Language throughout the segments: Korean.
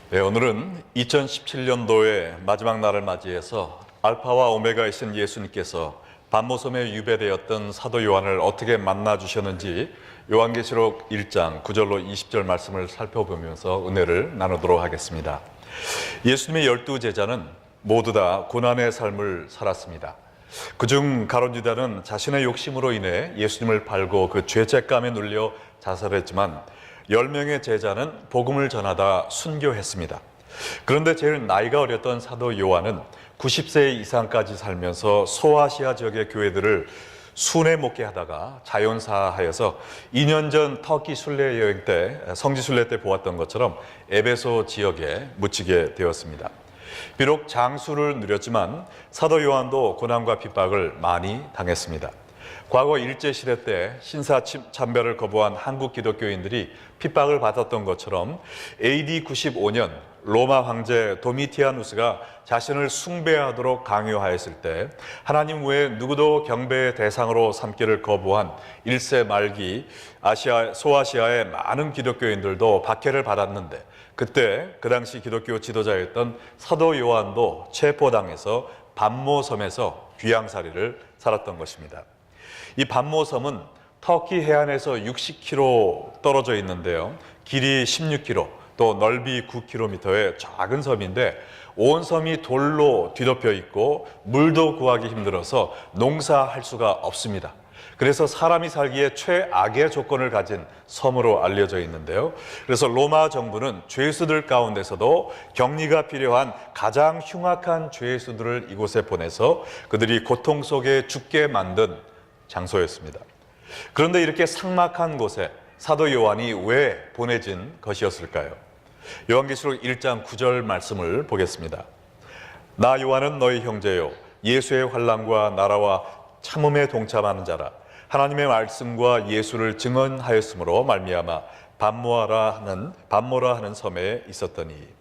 네, 오늘은 2017년도의 마지막 날을 맞이해서 알파와 오메가이신 예수님께서 반모섬에 유배되었던 사도 요한을 어떻게 만나 주셨는지 요한계시록 1장 9절로 20절 말씀을 살펴보면서 은혜를 나누도록 하겠습니다. 예수님의 12제자는 모두 다 고난의 삶을 살았습니다. 그중 가룟 유다는 자신의 욕심으로 인해 예수님을 팔고 그 죄책감에 눌려 자살했지만 10명의 제자는 복음을 전하다 순교했습니다. 그런데 제일 나이가 어렸던 사도 요한은 90세 이상까지 살면서 소아시아 지역의 교회들을 순회 목회하다가 자연사하여서 2년 전 터키 순례 여행 때, 성지 순례 때 보았던 것처럼 에베소 지역에 묻히게 되었습니다. 비록 장수를 누렸지만 사도 요한도 고난과 핍박을 많이 당했습니다. 과거 일제시대 때 신사참배를 거부한 한국 기독교인들이 핍박을 받았던 것처럼 AD 95년 로마 황제 도미티아누스가 자신을 숭배하도록 강요하였을 때 하나님 외에 누구도 경배의 대상으로 삼기를 거부한 1세 말기 소아시아의 많은 기독교인들도 박해를 받았는데 그때 그 당시 기독교 지도자였던 사도 요한도 체포당해서 반모섬에서 귀양살이를 살았던 것입니다. 이 반모섬은 터키 해안에서 60km 떨어져 있는데요. 길이 16km, 또 넓이 9km의 작은 섬인데 온 섬이 돌로 뒤덮여 있고 물도 구하기 힘들어서 농사할 수가 없습니다. 그래서 사람이 살기에 최악의 조건을 가진 섬으로 알려져 있는데요. 그래서 로마 정부는 죄수들 가운데서도 격리가 필요한 가장 흉악한 죄수들을 이곳에 보내서 그들이 고통 속에 죽게 만든 장소였습니다. 그런데 이렇게 삭막한 곳에 사도 요한이 왜 보내진 것이었을까요? 요한계시록 1장 9절 말씀을 보겠습니다. 나 요한은 너희 형제요 예수의 환난과 나라와 참음에 동참하는 자라. 하나님의 말씀과 예수를 증언하였으므로 말미암아 반모라 하는 섬에 있었더니.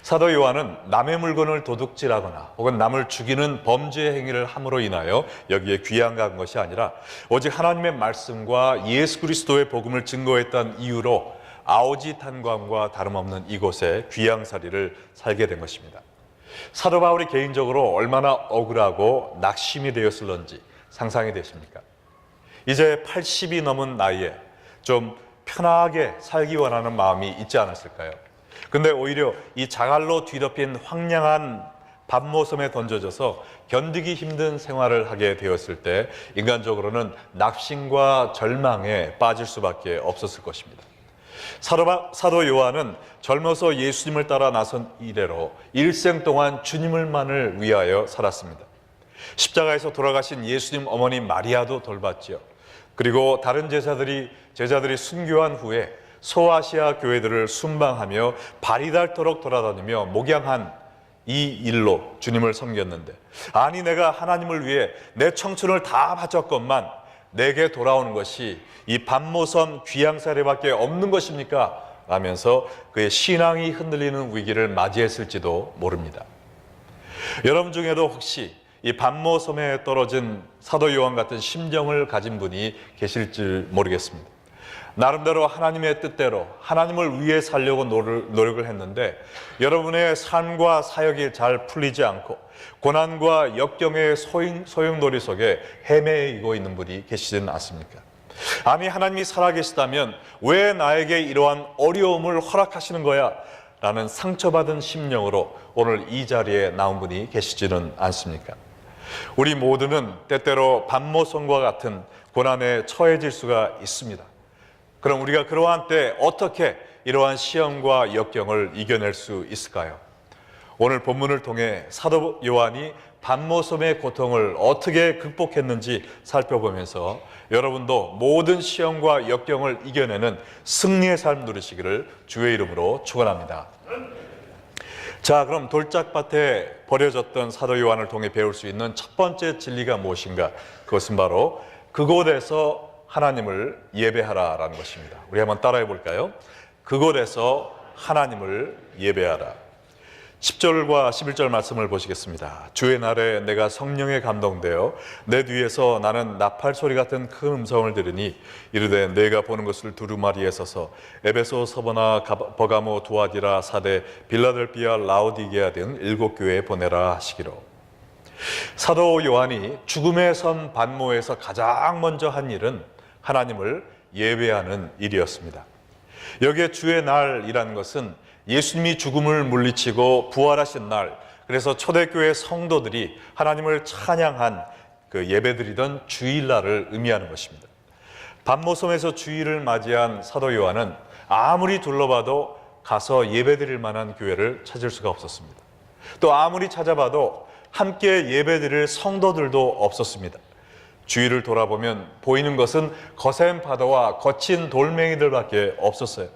사도 요한은 남의 물건을 도둑질하거나 혹은 남을 죽이는 범죄 행위를 함으로 인하여 여기에 귀양간 것이 아니라 오직 하나님의 말씀과 예수 그리스도의 복음을 증거했던 이유로 아오지탄광과 다름없는 이곳에 귀양살이를 살게 된 것입니다. 사도 바울이 개인적으로 얼마나 억울하고 낙심이 되었을런지 상상이 되십니까? 이제 80이 넘은 나이에 좀 편하게 살기 원하는 마음이 있지 않았을까요? 근데 오히려 이 자갈로 뒤덮인 황량한 반모섬에 던져져서 견디기 힘든 생활을 하게 되었을 때 인간적으로는 낙심과 절망에 빠질 수밖에 없었을 것입니다. 사도 요한은 젊어서 예수님을 따라 나선 이래로 일생 동안 주님을만을 위하여 살았습니다. 십자가에서 돌아가신 예수님 어머니 마리아도 돌봤지요. 그리고 다른 제자들이 순교한 후에 소아시아 교회들을 순방하며 발이 닳도록 돌아다니며 목양한 이 일로 주님을 섬겼는데, 아니 내가 하나님을 위해 내 청춘을 다 바쳤건만 내게 돌아오는 것이 이 반모섬 귀양살이밖에 없는 것입니까? 라면서 그의 신앙이 흔들리는 위기를 맞이했을지도 모릅니다. 여러분 중에도 혹시 이 반모섬에 떨어진 사도 요한 같은 심정을 가진 분이 계실지 모르겠습니다. 나름대로 하나님의 뜻대로 하나님을 위해 살려고 노력을 했는데 여러분의 삶과 사역이 잘 풀리지 않고 고난과 역경의 소용돌이 속에 헤매이고 있는 분이 계시지는 않습니까? 아니 하나님이 살아계시다면 왜 나에게 이러한 어려움을 허락하시는 거야? 라는 상처받은 심령으로 오늘 이 자리에 나온 분이 계시지는 않습니까? 우리 모두는 때때로 반모섬과 같은 고난에 처해질 수가 있습니다. 그럼 우리가 그러한 때 어떻게 이러한 시험과 역경을 이겨낼 수 있을까요? 오늘 본문을 통해 사도 요한이 반모섬의 고통을 어떻게 극복했는지 살펴보면서 여러분도 모든 시험과 역경을 이겨내는 승리의 삶 누리시기를 주의 이름으로 축원합니다. 자, 그럼 돌짝밭에 버려졌던 사도 요한을 통해 배울 수 있는 첫 번째 진리가 무엇인가? 그것은 바로 그곳에서 하나님을 예배하라라는 것입니다. 우리 한번 따라해 볼까요? 그곳에서 하나님을 예배하라. 10절과 11절 말씀을 보시겠습니다. 주의 날에 내가 성령에 감동되어 내 뒤에서 나는 나팔 소리 같은 큰 음성을 들으니 이르되 내가 보는 것을 두루마리에 서서 에베소, 서버나, 버가모, 두아디라, 사대, 빌라델비아, 라오디게아 등 7교회에 보내라 하시기로. 사도 요한이 죽음의 섬 반모에서 가장 먼저 한 일은 하나님을 예배하는 일이었습니다. 여기에 주의 날이라는 것은 예수님이 죽음을 물리치고 부활하신 날, 그래서 초대교회 성도들이 하나님을 찬양한 그 예배드리던 주일날을 의미하는 것입니다. 반모섬에서 주일을 맞이한 사도 요한은 아무리 둘러봐도 가서 예배드릴 만한 교회를 찾을 수가 없었습니다. 또 아무리 찾아봐도 함께 예배드릴 성도들도 없었습니다. 주위를 돌아보면 보이는 것은 거센 파도와 거친 돌멩이들밖에 없었어요.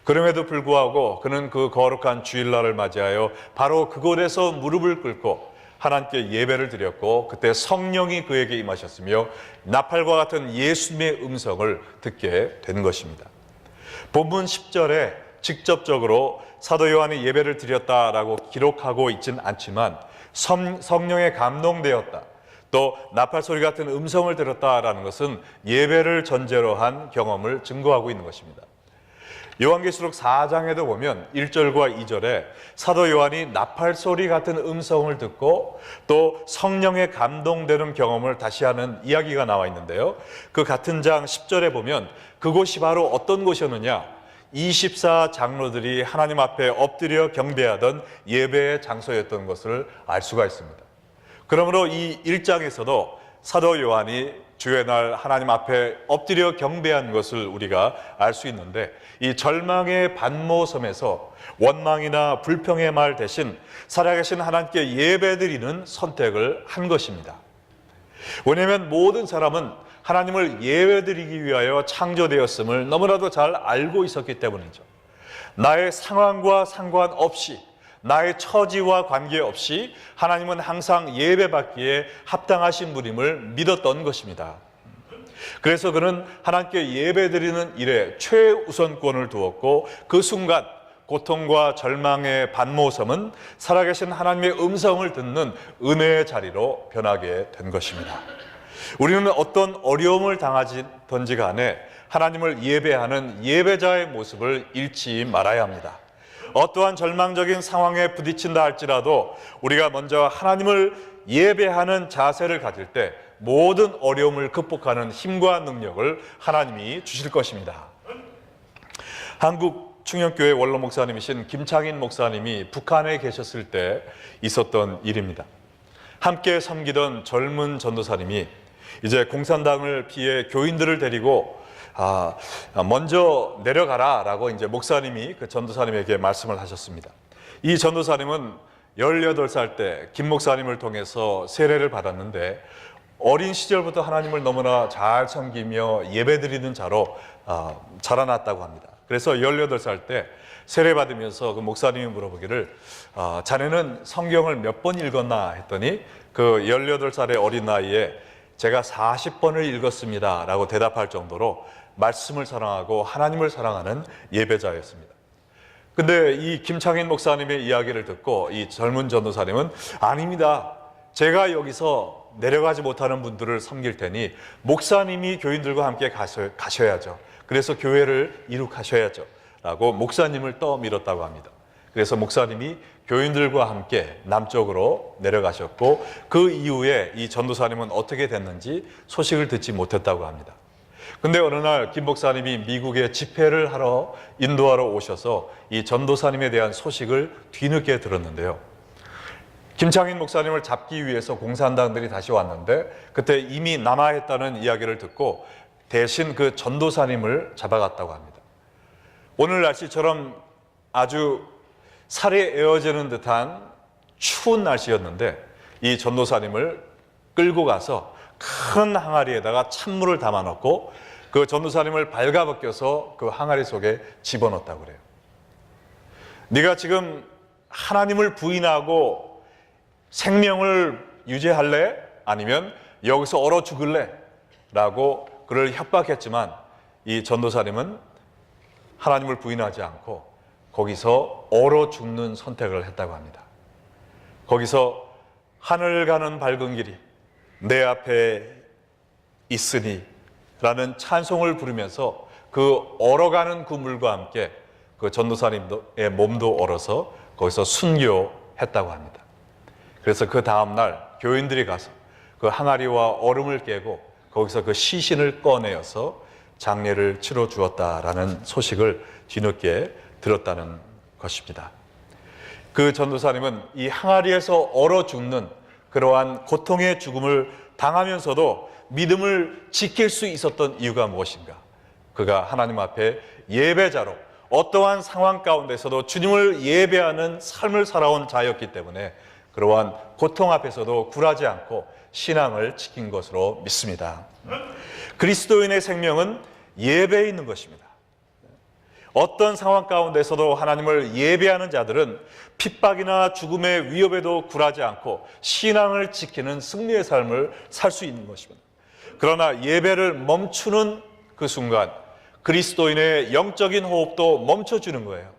그럼에도 불구하고 그는 그 거룩한 주일날을 맞이하여 바로 그곳에서 무릎을 꿇고 하나님께 예배를 드렸고, 그때 성령이 그에게 임하셨으며 나팔과 같은 예수님의 음성을 듣게 된 것입니다. 본문 10절에 직접적으로 사도 요한이 예배를 드렸다라고 기록하고 있지는 않지만 성령에 감동되었다, 또 나팔 소리 같은 음성을 들었다라는 것은 예배를 전제로 한 경험을 증거하고 있는 것입니다. 요한계시록 4장에도 보면 1절과 2절에 사도 요한이 나팔 소리 같은 음성을 듣고 또 성령에 감동되는 경험을 다시 하는 이야기가 나와 있는데요, 그 같은 장 10절에 보면 그곳이 바로 어떤 곳이었느냐, 24 장로들이 하나님 앞에 엎드려 경배하던 예배의 장소였던 것을 알 수가 있습니다. 그러므로 이 1장에서도 사도 요한이 주의 날 하나님 앞에 엎드려 경배한 것을 우리가 알 수 있는데, 이 절망의 반모섬에서 원망이나 불평의 말 대신 살아계신 하나님께 예배드리는 선택을 한 것입니다. 왜냐하면 모든 사람은 하나님을 예배드리기 위하여 창조되었음을 너무나도 잘 알고 있었기 때문이죠. 나의 상황과 상관없이, 나의 처지와 관계없이 하나님은 항상 예배받기에 합당하신 분임을 믿었던 것입니다. 그래서 그는 하나님께 예배드리는 일에 최우선권을 두었고, 그 순간 고통과 절망의 반모섬은 살아계신 하나님의 음성을 듣는 은혜의 자리로 변하게 된 것입니다. 우리는 어떤 어려움을 당하든지 간에 하나님을 예배하는 예배자의 모습을 잃지 말아야 합니다. 어떠한 절망적인 상황에 부딪힌다 할지라도 우리가 먼저 하나님을 예배하는 자세를 가질 때 모든 어려움을 극복하는 힘과 능력을 하나님이 주실 것입니다. 한국 충영교회 원로 목사님이신 김창인 목사님이 북한에 계셨을 때 있었던 일입니다. 함께 섬기던 젊은 전도사님이 이제 공산당을 피해 교인들을 데리고 먼저 내려가라 라고 이제 목사님이 그 전도사님에게 말씀을 하셨습니다. 이 전도사님은 18살 때 김 목사님을 통해서 세례를 받았는데, 어린 시절부터 하나님을 너무나 잘 섬기며 예배드리는 자로 자라났다고 합니다. 그래서 18살 때 세례 받으면서 그 목사님이 물어보기를 자네는 성경을 몇 번 읽었나 했더니 그 18살의 어린 나이에 제가 40번을 읽었습니다 라고 대답할 정도로 말씀을 사랑하고 하나님을 사랑하는 예배자였습니다. 근데 이 김창인 목사님의 이야기를 듣고 이 젊은 전도사님은 아닙니다, 제가 여기서 내려가지 못하는 분들을 섬길 테니 목사님이 교인들과 함께 가셔야죠. 그래서 교회를 이룩하셔야죠 라고 목사님을 떠밀었다고 합니다. 그래서 목사님이 교인들과 함께 남쪽으로 내려가셨고, 그 이후에 이 전도사님은 어떻게 됐는지 소식을 듣지 못했다고 합니다. 근데 어느 날 김 목사님이 미국에 집회를 하러 인도하러 오셔서 이 전도사님에 대한 소식을 뒤늦게 들었는데요, 김창인 목사님을 잡기 위해서 공산당들이 다시 왔는데 그때 이미 남아있다는 이야기를 듣고 대신 그 전도사님을 잡아갔다고 합니다. 오늘 날씨처럼 아주 살이 에어지는 듯한 추운 날씨였는데 이 전도사님을 끌고 가서 큰 항아리에다가 찬물을 담아 넣고 그 전도사님을 발가벗겨서 그 항아리 속에 집어넣었다고 그래요. 네가 지금 하나님을 부인하고 생명을 유지할래? 아니면 여기서 얼어 죽을래? 라고 그를 협박했지만 이 전도사님은 하나님을 부인하지 않고 거기서 얼어 죽는 선택을 했다고 합니다. 거기서 하늘 가는 밝은 길이 내 앞에 있으니 라는 찬송을 부르면서 그 얼어가는 그 물과 함께 그 전도사님의 몸도 얼어서 거기서 순교했다고 합니다. 그래서 그 다음날 교인들이 가서 그 항아리와 얼음을 깨고 거기서 그 시신을 꺼내어서 장례를 치러 주었다라는 소식을 뒤늦게 들었다는 것입니다. 그 전도사님은 이 항아리에서 얼어 죽는 그러한 고통의 죽음을 당하면서도 믿음을 지킬 수 있었던 이유가 무엇인가? 그가 하나님 앞에 예배자로 어떠한 상황 가운데서도 주님을 예배하는 삶을 살아온 자였기 때문에 그러한 고통 앞에서도 굴하지 않고 신앙을 지킨 것으로 믿습니다. 그리스도인의 생명은 예배에 있는 것입니다. 어떤 상황 가운데서도 하나님을 예배하는 자들은 핍박이나 죽음의 위협에도 굴하지 않고 신앙을 지키는 승리의 삶을 살 수 있는 것입니다. 그러나 예배를 멈추는 그 순간 그리스도인의 영적인 호흡도 멈춰주는 거예요.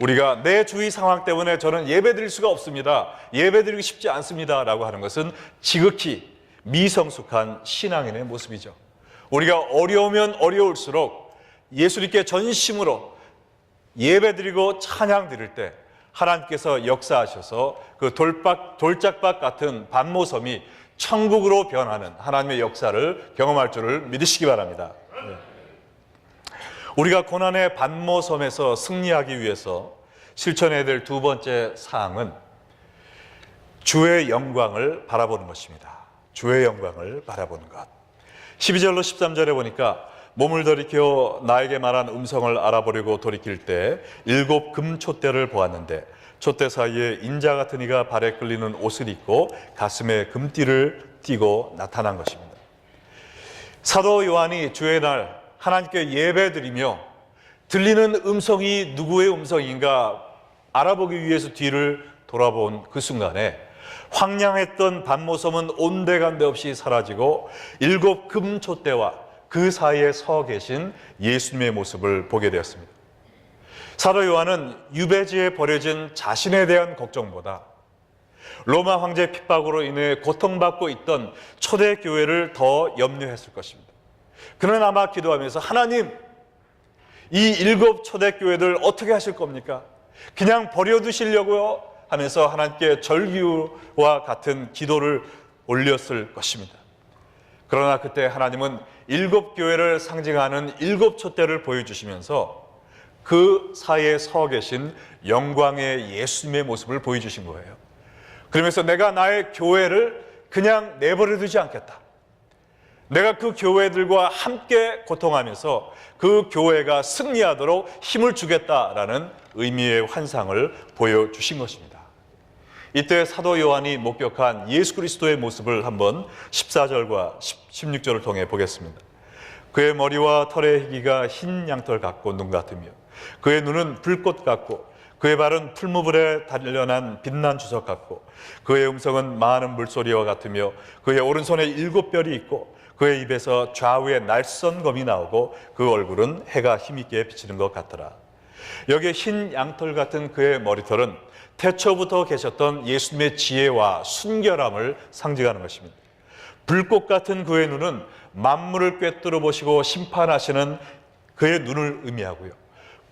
우리가 내 주위 상황 때문에 저는 예배 드릴 수가 없습니다, 예배 드리기 쉽지 않습니다 라고 하는 것은 지극히 미성숙한 신앙인의 모습이죠. 우리가 어려우면 어려울수록 예수님께 전심으로 예배 드리고 찬양 드릴 때 하나님께서 역사하셔서 그 돌짝밭 같은 반모섬이 천국으로 변하는 하나님의 역사를 경험할 줄을 믿으시기 바랍니다. 우리가 고난의 반모섬에서 승리하기 위해서 실천해야 될 두 번째 사항은 주의 영광을 바라보는 것입니다. 주의 영광을 바라보는 것. 12절로 13절에 보니까 몸을 돌이켜 나에게 말한 음성을 알아보려고 돌이킬 때 7 금촛대를 보았는데 촛대 사이에 인자 같은 이가 발에 끌리는 옷을 입고 가슴에 금띠를 띠고 나타난 것입니다. 사도 요한이 주의 날 하나님께 예배드리며 들리는 음성이 누구의 음성인가 알아보기 위해서 뒤를 돌아본 그 순간에 황량했던 반모섬은 온데간데 없이 사라지고 7 금촛대와 그 사이에 서 계신 예수님의 모습을 보게 되었습니다. 사도 요한은 유배지에 버려진 자신에 대한 걱정보다 로마 황제 핍박으로 인해 고통받고 있던 초대교회를 더 염려했을 것입니다. 그는 아마 기도하면서 하나님, 이 7 초대교회들 어떻게 하실 겁니까? 그냥 버려두시려고요? 하면서 하나님께 절규와 같은 기도를 올렸을 것입니다. 그러나 그때 하나님은 7 교회를 상징하는 7 촛대를 보여주시면서 그 사이에 서 계신 영광의 예수님의 모습을 보여주신 거예요. 그러면서 내가 나의 교회를 그냥 내버려 두지 않겠다. 내가 그 교회들과 함께 고통하면서 그 교회가 승리하도록 힘을 주겠다라는 의미의 환상을 보여주신 것입니다. 이때 사도 요한이 목격한 예수 그리스도의 모습을 한번 14절과 16절을 통해 보겠습니다. 그의 머리와 털의 희기가 흰 양털 같고 눈 같으며 그의 눈은 불꽃 같고 그의 발은 풀무불에 단련한 빛난 주석 같고 그의 음성은 많은 물소리와 같으며 그의 오른손에 7별이 있고 그의 입에서 좌우에 날선 검이 나오고 그 얼굴은 해가 힘있게 비치는 것 같더라. 여기에 흰 양털 같은 그의 머리털은 태초부터 계셨던 예수님의 지혜와 순결함을 상징하는 것입니다. 불꽃 같은 그의 눈은 만물을 꿰뚫어 보시고 심판하시는 그의 눈을 의미하고요.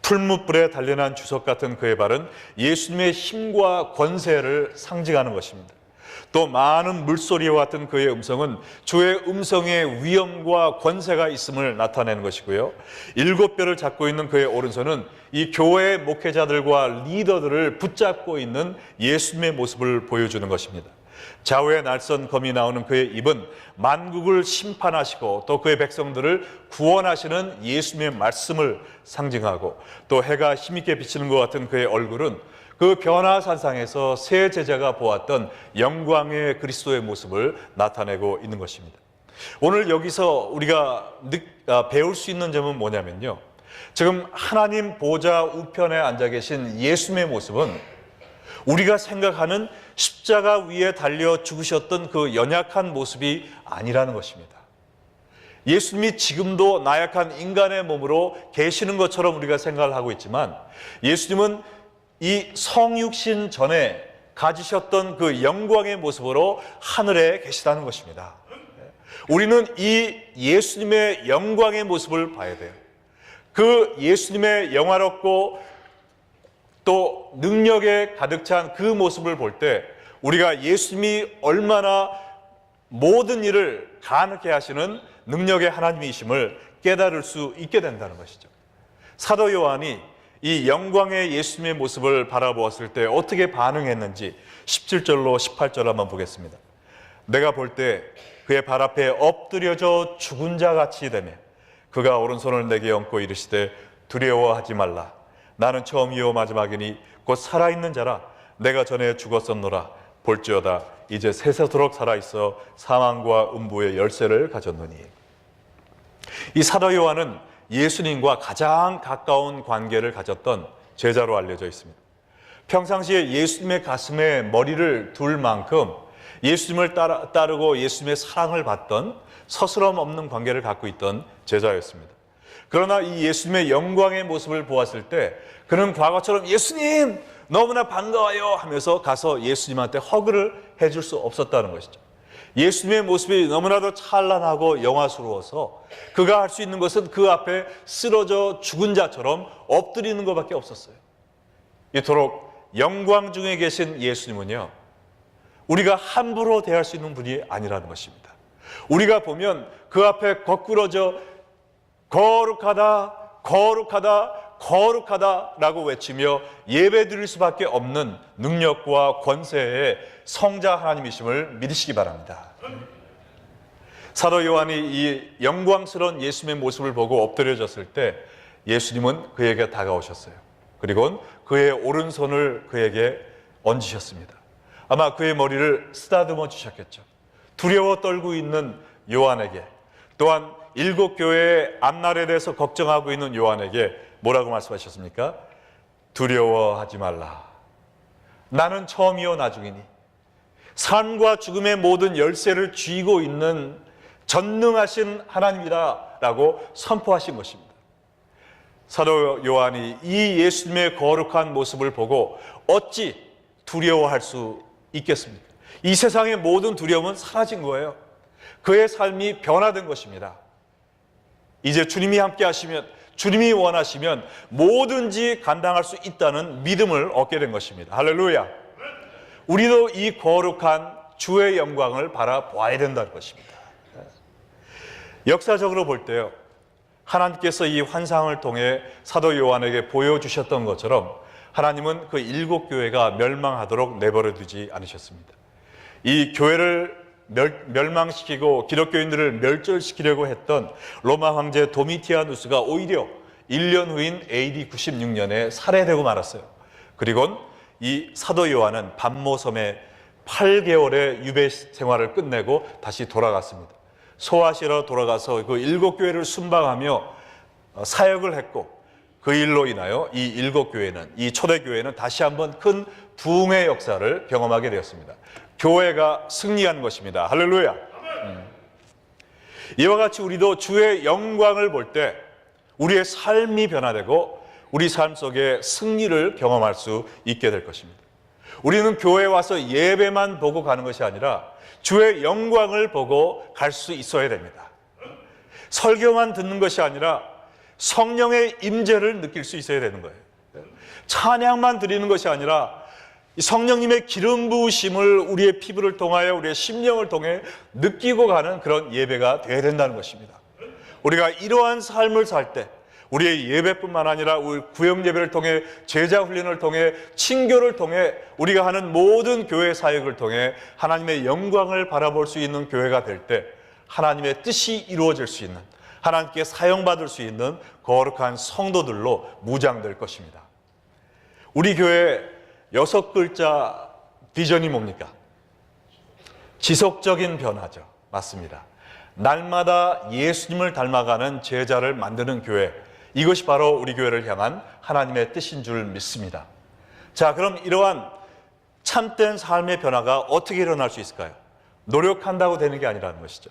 풀무불에 단련한 주석 같은 그의 발은 예수님의 힘과 권세를 상징하는 것입니다. 또 많은 물소리와 같은 그의 음성은 주의 음성의 위엄과 권세가 있음을 나타내는 것이고요. 7뼈를 잡고 있는 그의 오른손은 이 교회의 목회자들과 리더들을 붙잡고 있는 예수님의 모습을 보여주는 것입니다. 좌우에 날선 검이 나오는 그의 입은 만국을 심판하시고 또 그의 백성들을 구원하시는 예수님의 말씀을 상징하고 또 해가 힘있게 비치는 것 같은 그의 얼굴은 그 변화산상에서 새 제자가 보았던 영광의 그리스도의 모습을 나타내고 있는 것입니다. 오늘 여기서 우리가 배울 수 있는 점은 뭐냐면요, 지금 하나님 보좌 우편에 앉아 계신 예수님의 모습은 우리가 생각하는 십자가 위에 달려 죽으셨던 그 연약한 모습이 아니라는 것입니다. 예수님이 지금도 나약한 인간의 몸으로 계시는 것처럼 우리가 생각을 하고 있지만 예수님은 이 성육신 전에 가지셨던 그 영광의 모습으로 하늘에 계시다는 것입니다. 우리는 이 예수님의 영광의 모습을 봐야 돼요. 그 예수님의 영화롭고 또 능력에 가득 찬 그 모습을 볼 때 우리가 예수님이 얼마나 모든 일을 가능케 하시는 능력의 하나님이심을 깨달을 수 있게 된다는 것이죠. 사도 요한이 이 영광의 예수님의 모습을 바라보았을 때 어떻게 반응했는지 17절로 18절 한번 보겠습니다. 내가 볼 때 그의 발 앞에 엎드려져 죽은 자 같이 되며 그가 오른손을 내게 얹고 이르시되 두려워하지 말라. 나는 처음이요 마지막이니 곧 살아있는 자라. 내가 전에 죽었었노라. 볼지어다 이제 세세토록 살아있어 사망과 음부의 열쇠를 가졌노니. 이 사도 요한은 예수님과 가장 가까운 관계를 가졌던 제자로 알려져 있습니다. 평상시에 예수님의 가슴에 머리를 둘 만큼 예수님을 따르고 예수님의 사랑을 받던 서스럼 없는 관계를 갖고 있던 제자였습니다. 그러나 이 예수님의 영광의 모습을 보았을 때 그는 과거처럼 예수님 너무나 반가워요 하면서 가서 예수님한테 허그를 해줄 수 없었다는 것이죠. 예수님의 모습이 너무나도 찬란하고 영화스러워서 그가 할 수 있는 것은 그 앞에 쓰러져 죽은 자처럼 엎드리는 것밖에 없었어요. 이토록 영광 중에 계신 예수님은요, 우리가 함부로 대할 수 있는 분이 아니라는 것입니다. 우리가 보면 그 앞에 거꾸러져 거룩하다, 거룩하다, 거룩하다라고 외치며 예배드릴 수밖에 없는 능력과 권세의 성자 하나님이심을 믿으시기 바랍니다. 사도 요한이 이 영광스러운 예수님의 모습을 보고 엎드려졌을 때 예수님은 그에게 다가오셨어요. 그리고 그의 오른손을 그에게 얹으셨습니다. 아마 그의 머리를 쓰다듬어 주셨겠죠. 두려워 떨고 있는 요한에게, 또한 일곱 교회의 앞날에 대해서 걱정하고 있는 요한에게 뭐라고 말씀하셨습니까? 두려워하지 말라. 나는 처음이요 나중이니 삶과 죽음의 모든 열쇠를 쥐고 있는 전능하신 하나님이다 라고 선포하신 것입니다. 사도 요한이 이 예수님의 거룩한 모습을 보고 어찌 두려워할 수 있겠습니까? 이 세상의 모든 두려움은 사라진 거예요. 그의 삶이 변화된 것입니다. 이제 주님이 함께 하시면, 주님이 원하시면 뭐든지 감당할 수 있다는 믿음을 얻게 된 것입니다. 할렐루야. 우리도 이 거룩한 주의 영광을 바라봐야 된다는 것입니다. 역사적으로 볼 때요, 하나님께서 이 환상을 통해 사도 요한에게 보여주셨던 것처럼 하나님은 그 일곱 교회가 멸망하도록 내버려 두지 않으셨습니다. 이 교회를 멸망시키고 기독교인들을 멸절시키려고 했던 로마 황제 도미티아누스가 오히려 1년 후인 AD 96년에 살해되고 말았어요. 그리고 이 사도 요한은 반모섬에 8개월의 유배 생활을 끝내고 다시 돌아갔습니다. 소아시아로 돌아가서 그 일곱 교회를 순방하며 사역을 했고, 그 일로 인하여 이 일곱 교회는, 이 초대교회는 다시 한번 큰 부흥의 역사를 경험하게 되었습니다. 교회가 승리한 것입니다. 할렐루야. 이와 같이 우리도 주의 영광을 볼 때 우리의 삶이 변화되고 우리 삶 속에 승리를 경험할 수 있게 될 것입니다. 우리는 교회에 와서 예배만 보고 가는 것이 아니라 주의 영광을 보고 갈 수 있어야 됩니다. 설교만 듣는 것이 아니라 성령의 임재를 느낄 수 있어야 되는 거예요. 찬양만 드리는 것이 아니라 성령님의 기름 부으심을 우리의 피부를 통하여 우리의 심령을 통해 느끼고 가는 그런 예배가 되어야 된다는 것입니다. 우리가 이러한 삶을 살 때 우리의 예배뿐만 아니라 우리 구역 예배를 통해, 제자 훈련을 통해, 친교를 통해, 우리가 하는 모든 교회 사역을 통해 하나님의 영광을 바라볼 수 있는 교회가 될 때 하나님의 뜻이 이루어질 수 있는, 하나님께 사용받을 수 있는 거룩한 성도들로 무장될 것입니다. 우리 교회 6글자 비전이 뭡니까? 지속적인 변화죠. 맞습니다. 날마다 예수님을 닮아가는 제자를 만드는 교회, 이것이 바로 우리 교회를 향한 하나님의 뜻인 줄 믿습니다. 자, 그럼 이러한 참된 삶의 변화가 어떻게 일어날 수 있을까요? 노력한다고 되는 게 아니라는 것이죠.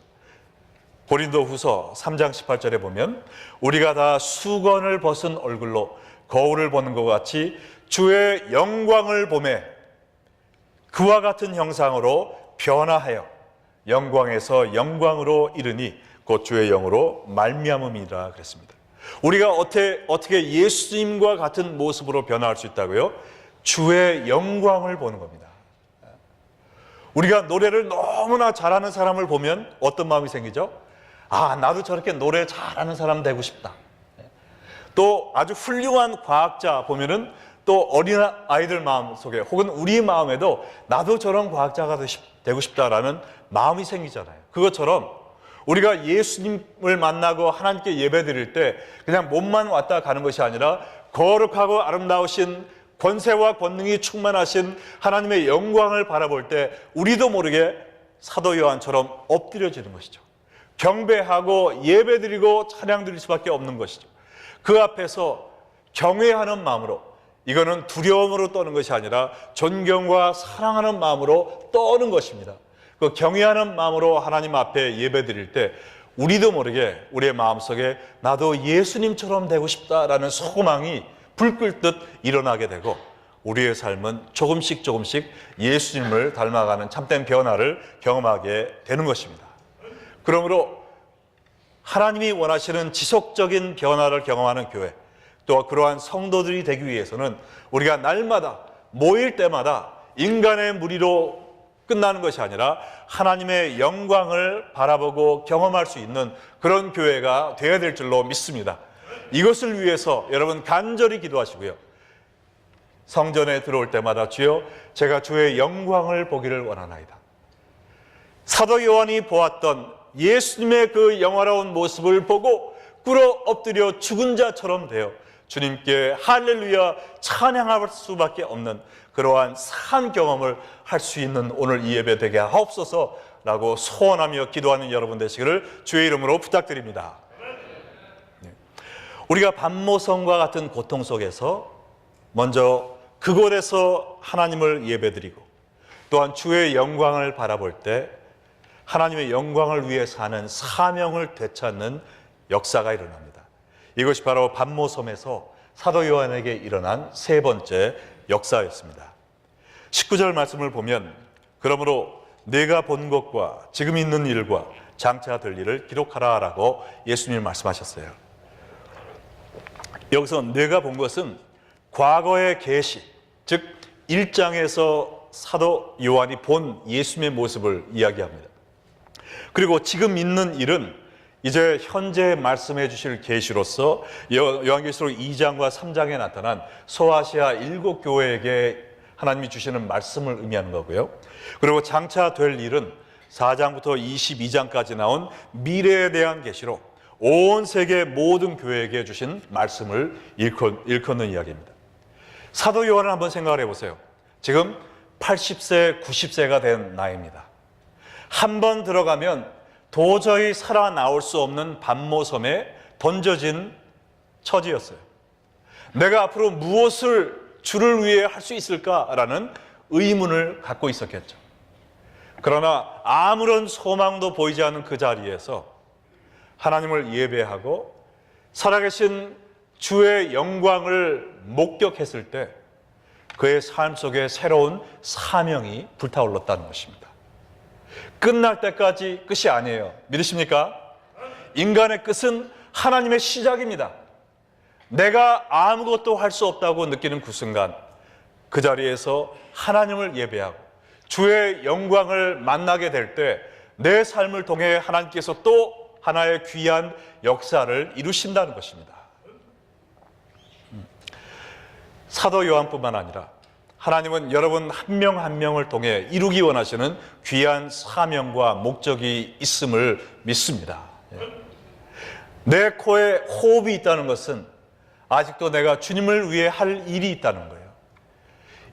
고린도후서 3장 18절에 보면 우리가 다 수건을 벗은 얼굴로 거울을 보는 것 같이 주의 영광을 보매 그와 같은 형상으로 변화하여 영광에서 영광으로 이르니 곧 주의 영으로 말미암음이라 그랬습니다. 우리가 어떻게 예수님과 같은 모습으로 변화할 수 있다고요? 주의 영광을 보는 겁니다. 우리가 노래를 너무나 잘하는 사람을 보면 어떤 마음이 생기죠? 아, 나도 저렇게 노래 잘하는 사람 되고 싶다. 또 아주 훌륭한 과학자 보면은 또 어린 아이들 마음 속에 혹은 우리 마음에도 나도 저런 과학자가 되고 싶다라는 마음이 생기잖아요. 그것처럼 우리가 예수님을 만나고 하나님께 예배 드릴 때 그냥 몸만 왔다 가는 것이 아니라 거룩하고 아름다우신 권세와 권능이 충만하신 하나님의 영광을 바라볼 때 우리도 모르게 사도 요한처럼 엎드려지는 것이죠. 경배하고 예배 드리고 찬양 드릴 수밖에 없는 것이죠. 그 앞에서 경외하는 마음으로, 이거는 두려움으로 떠는 것이 아니라 존경과 사랑하는 마음으로 떠는 것입니다. 그 경외하는 마음으로 하나님 앞에 예배 드릴 때 우리도 모르게 우리의 마음속에 나도 예수님처럼 되고 싶다라는 소망이 불 끓듯 일어나게 되고 우리의 삶은 조금씩 예수님을 닮아가는 참된 변화를 경험하게 되는 것입니다. 그러므로 하나님이 원하시는 지속적인 변화를 경험하는 교회, 또 그러한 성도들이 되기 위해서는 우리가 날마다 모일 때마다 인간의 무리로 끝나는 것이 아니라 하나님의 영광을 바라보고 경험할 수 있는 그런 교회가 되어야 될 줄로 믿습니다. 이것을 위해서 여러분 간절히 기도하시고요. 성전에 들어올 때마다 주여 제가 주의 영광을 보기를 원하나이다. 사도 요한이 보았던 예수님의 그 영화로운 모습을 보고 꿇어 엎드려 죽은 자처럼 되어 주님께 할렐루야 찬양할 수밖에 없는 그러한 산 경험을 할 수 있는 오늘 이 예배 되게 하옵소서라고 소원하며 기도하는 여러분 되시기를 주의 이름으로 부탁드립니다. 우리가 밤모성과 같은 고통 속에서 먼저 그곳에서 하나님을 예배드리고 또한 주의 영광을 바라볼 때 하나님의 영광을 위해 사는 사명을 되찾는 역사가 일어납니다. 이것이 바로 밤모섬에서 사도 요한에게 일어난 세 번째 역사였습니다. 19절 말씀을 보면 그러므로 내가 본 것과 지금 있는 일과 장차 될 일을 기록하라라고 예수님이 말씀하셨어요. 여기서 내가 본 것은 과거의 계시, 즉 1장에서 사도 요한이 본 예수님의 모습을 이야기합니다. 그리고 지금 있는 일은 이제 현재 말씀해 주실 계시로서 요한계시록 2장과 3장에 나타난 소아시아 7교회에게 하나님이 주시는 말씀을 의미하는 거고요. 그리고 장차 될 일은 4장부터 22장까지 나온 미래에 대한 계시로 온 세계 모든 교회에게 주신 말씀을 일컫는 이야기입니다. 사도 요한을 한번 생각을 해보세요. 지금 80세, 90세가 된 나이입니다. 한 번 들어가면 도저히 살아나올 수 없는 밤모섬에 던져진 처지였어요. 내가 앞으로 무엇을 주를 위해 할 수 있을까라는 의문을 갖고 있었겠죠. 그러나 아무런 소망도 보이지 않는 그 자리에서 하나님을 예배하고 살아계신 주의 영광을 목격했을 때 그의 삶 속에 새로운 사명이 불타올랐다는 것입니다. 끝날 때까지 끝이 아니에요. 믿으십니까? 인간의 끝은 하나님의 시작입니다. 내가 아무것도 할 수 없다고 느끼는 그 순간 그 자리에서 하나님을 예배하고 주의 영광을 만나게 될 때 내 삶을 통해 하나님께서 또 하나의 귀한 역사를 이루신다는 것입니다. 사도 요한뿐만 아니라 하나님은 여러분 한 명 한 명을 통해 이루기 원하시는 귀한 사명과 목적이 있음을 믿습니다. 내 코에 호흡이 있다는 것은 아직도 내가 주님을 위해 할 일이 있다는 거예요.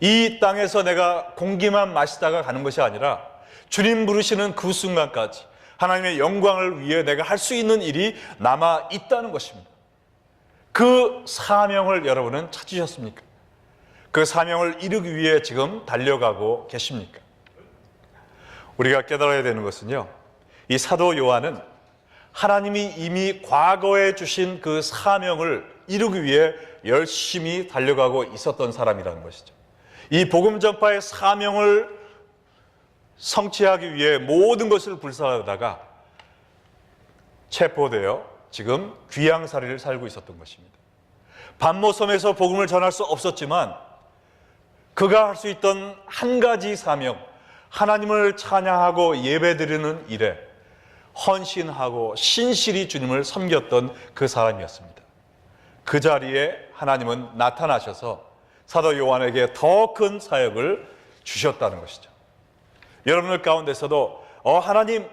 이 땅에서 내가 공기만 마시다가 가는 것이 아니라 주님 부르시는 그 순간까지 하나님의 영광을 위해 내가 할 수 있는 일이 남아 있다는 것입니다. 그 사명을 여러분은 찾으셨습니까? 그 사명을 이루기 위해 지금 달려가고 계십니까? 우리가 깨달아야 되는 것은요, 이 사도 요한은 하나님이 이미 과거에 주신 그 사명을 이루기 위해 열심히 달려가고 있었던 사람이라는 것이죠. 이 복음 전파의 사명을 성취하기 위해 모든 것을 불사하다가 체포되어 지금 귀양살이를 살고 있었던 것입니다. 반모섬에서 복음을 전할 수 없었지만 그가 할 수 있던 한 가지 사명, 하나님을 찬양하고 예배드리는 일에 헌신하고 신실히 주님을 섬겼던 그 사람이었습니다. 그 자리에 하나님은 나타나셔서 사도 요한에게 더 큰 사역을 주셨다는 것이죠. 여러분들 가운데서도 하나님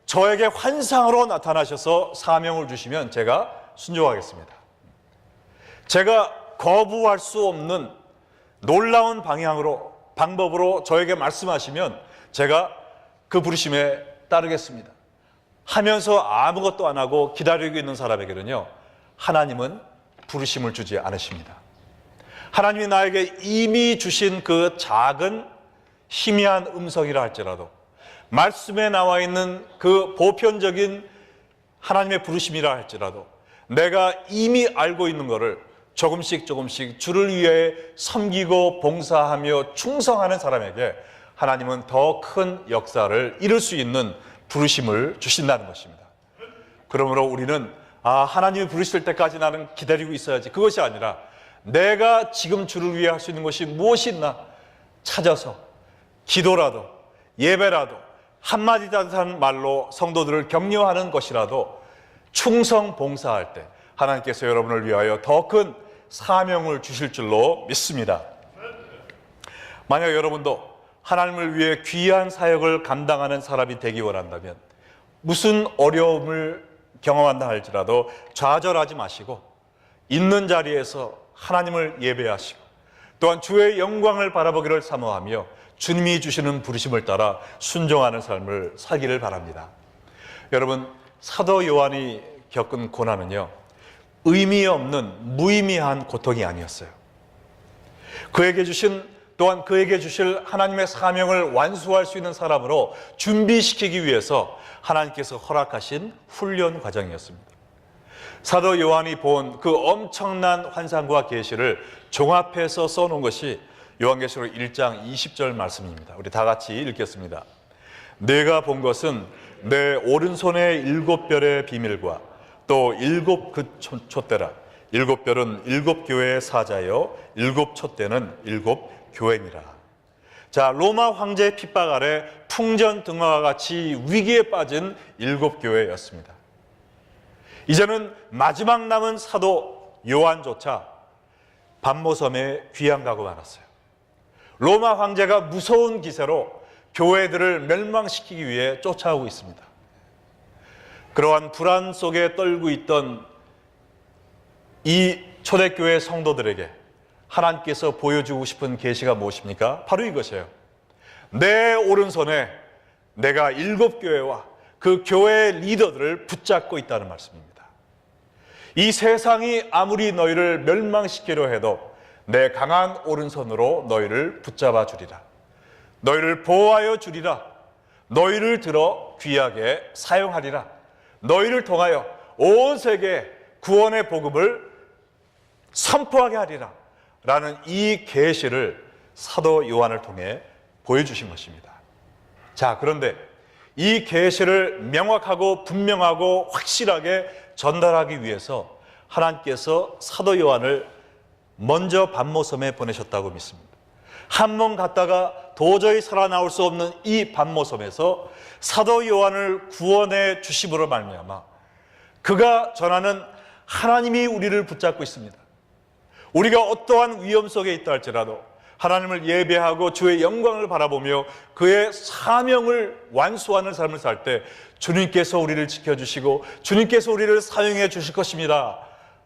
저에게 환상으로 나타나셔서 사명을 주시면 제가 순종하겠습니다. 제가 거부할 수 없는 놀라운 방법으로 저에게 말씀하시면 제가 그 부르심에 따르겠습니다 하면서 아무것도 안 하고 기다리고 있는 사람에게는요, 하나님은 부르심을 주지 않으십니다. 하나님이 나에게 이미 주신 그 작은 희미한 음성이라 할지라도, 말씀에 나와 있는 그 보편적인 하나님의 부르심이라 할지라도, 내가 이미 알고 있는 것을 조금씩 주를 위해 섬기고 봉사하며 충성하는 사람에게 하나님은 더 큰 역사를 이룰 수 있는 부르심을 주신다는 것입니다. 그러므로 우리는 하나님이 부르실 때까지 나는 기다리고 있어야지, 그것이 아니라 내가 지금 주를 위해 할 수 있는 것이 무엇이 있나 찾아서 기도라도 예배라도 한마디 다른 말로 성도들을 격려하는 것이라도 충성 봉사할 때 하나님께서 여러분을 위하여 더 큰 사명을 주실 줄로 믿습니다. 만약 여러분도 하나님을 위해 귀한 사역을 감당하는 사람이 되기 원한다면 무슨 어려움을 경험한다 할지라도 좌절하지 마시고 있는 자리에서 하나님을 예배하시고 또한 주의 영광을 바라보기를 사모하며 주님이 주시는 부르심을 따라 순종하는 삶을 살기를 바랍니다. 여러분, 사도 요한이 겪은 고난은요, 의미 없는 무의미한 고통이 아니었어요. 그에게 주실 하나님의 사명을 완수할 수 있는 사람으로 준비시키기 위해서 하나님께서 허락하신 훈련 과정이었습니다. 사도 요한이 본 그 엄청난 환상과 계시를 종합해서 써놓은 것이 요한계시록 1장 20절 말씀입니다. 우리 다 같이 읽겠습니다. 내가 본 것은 내 오른손의 7별의 비밀과 또 7 촛대라. 7별은 7 교회의 사자요 7 촛대는 7 교회니라. 자, 로마 황제의 핍박 아래 풍전등화와 같이 위기에 빠진 7 교회였습니다. 이제는 마지막 남은 사도 요한조차 반모섬에 귀양가고 말았어요. 로마 황제가 무서운 기세로 교회들을 멸망시키기 위해 쫓아오고 있습니다. 그러한 불안 속에 떨고 있던 이 초대교회 성도들에게 하나님께서 보여주고 싶은 계시가 무엇입니까? 바로 이것이에요. 내 오른손에 내가 7 교회와 그 교회의 리더들을 붙잡고 있다는 말씀입니다. 이 세상이 아무리 너희를 멸망시키려 해도 내 강한 오른손으로 너희를 붙잡아 주리라. 너희를 보호하여 주리라. 너희를 들어 귀하게 사용하리라. 너희를 통하여 온 세계에 구원의 복음을 선포하게 하리라. 라는 이 계시를 사도 요한을 통해 보여주신 것입니다. 자, 그런데 이 계시를 명확하고 분명하고 확실하게 전달하기 위해서 하나님께서 사도 요한을 먼저 반모섬에 보내셨다고 믿습니다. 한 번 갔다가 도저히 살아나올 수 없는 이 반모섬에서 사도 요한을 구원해 주심으로 말미암아 그가 전하는 하나님이 우리를 붙잡고 있습니다. 우리가 어떠한 위험 속에 있다 할지라도 하나님을 예배하고 주의 영광을 바라보며 그의 사명을 완수하는 삶을 살 때 주님께서 우리를 지켜주시고 주님께서 우리를 사용해 주실 것입니다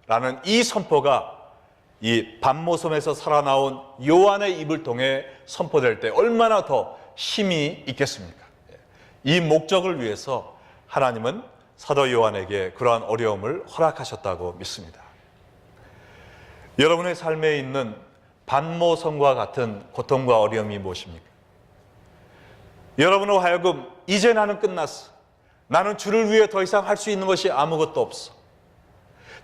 라는 이 선포가 이 반모섬에서 살아나온 요한의 입을 통해 선포될 때 얼마나 더 힘이 있겠습니까? 이 목적을 위해서 하나님은 사도 요한에게 그러한 어려움을 허락하셨다고 믿습니다. 여러분의 삶에 있는 반모섬과 같은 고통과 어려움이 무엇입니까? 여러분으로 하여금 이제 나는 끝났어. 나는 주를 위해 더 이상 할 수 있는 것이 아무것도 없어.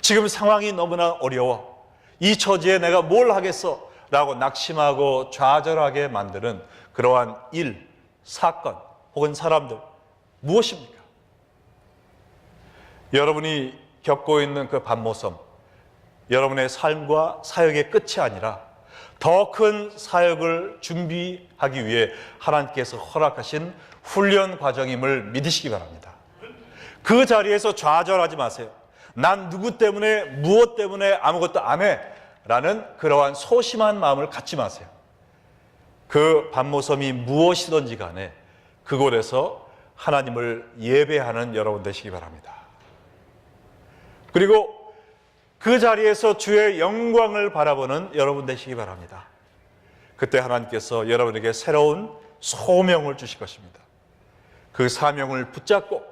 지금 상황이 너무나 어려워. 이 처지에 내가 뭘 하겠어? 라고 낙심하고 좌절하게 만드는 그러한 일, 사건 혹은 사람들 무엇입니까? 여러분이 겪고 있는 그 반모섬, 여러분의 삶과 사역의 끝이 아니라 더 큰 사역을 준비하기 위해 하나님께서 허락하신 훈련 과정임을 믿으시기 바랍니다. 그 자리에서 좌절하지 마세요. 난 누구 때문에, 무엇 때문에 아무것도 안 해 라는 그러한 소심한 마음을 갖지 마세요. 그 반모섬이 무엇이든지 간에 그곳에서 하나님을 예배하는 여러분 되시기 바랍니다. 그리고 그 자리에서 주의 영광을 바라보는 여러분 되시기 바랍니다. 그때 하나님께서 여러분에게 새로운 소명을 주실 것입니다. 그 사명을 붙잡고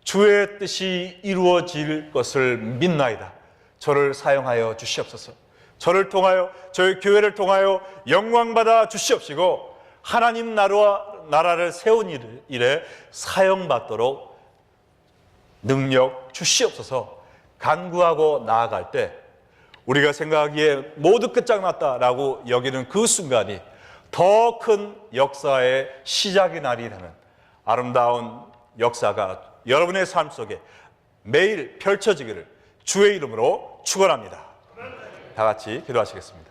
주의 뜻이 이루어질 것을 믿나이다. 저를 사용하여 주시옵소서. 저를 통하여, 저희 교회를 통하여 영광받아 주시옵시고 하나님 나라를 세운 일에 사용받도록 능력 주시옵소서. 간구하고 나아갈 때 우리가 생각하기에 모두 끝장났다라고 여기는 그 순간이 더 큰 역사의 시작의 날이 되는 아름다운 역사가 여러분의 삶 속에 매일 펼쳐지기를 주의 이름으로 축원합니다. 다 같이 기도하시겠습니다.